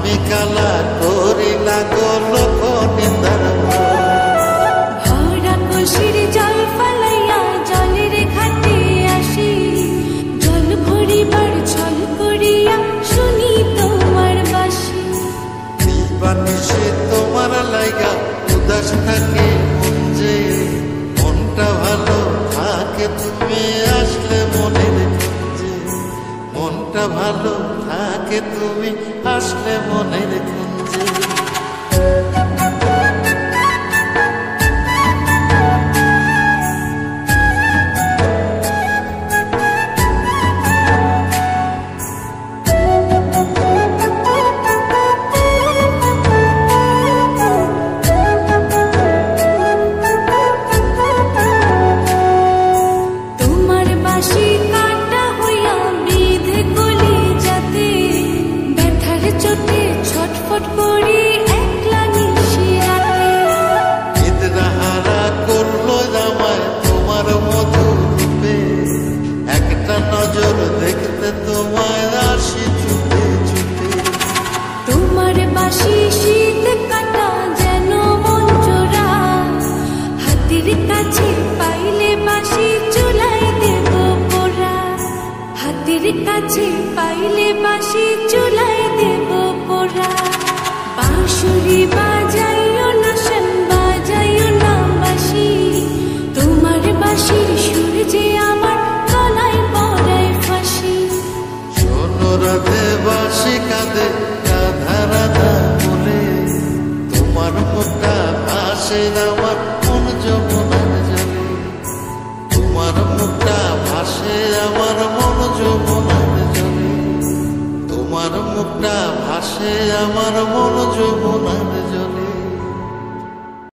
আমি কালা করি লাগো লোক নিন্দার ভরা কলসির জল ফালাইয়া জলের ঘাটে আসি, জল ভরিবার ছল করিয়া শুনি তোমার বাঁশি। বানিসে তোমার লাইগা উদাস থাকে মন যে, মনটা ভালো থাকে তুমি আসলে মনের কুঞ্জে, মনটা ভালো থাকে তুমি আসলে মনের কুঞ্জে। দেখতে তোমায় আসি ছুটে ছুটে, তোমার বাঁশি শীত কাটা যেন মন জোড়া, হাতের কাছে পাইলে বাঁশি চুলায় দেব পোড়া, হাতের কাছে পাইলে বাঁশি চুলায় দেব পোড়া। বাঁশুরি বাজাইও না শোন বাজাইও না বাঁশি, তোমার বাঁশির সুর যে আমার গলায় পড়ায় ফাঁসি। শোনো রাধে বাঁশি কাঁদে রাধা রাধা বলে, তোমার মুখটা ভাসে আমার মন যমুনার জলে, তোমার মুখটা ভাসে আমার মন যমুনার জলে, তোমার মুখটা ভাসে আমার মন যমুনার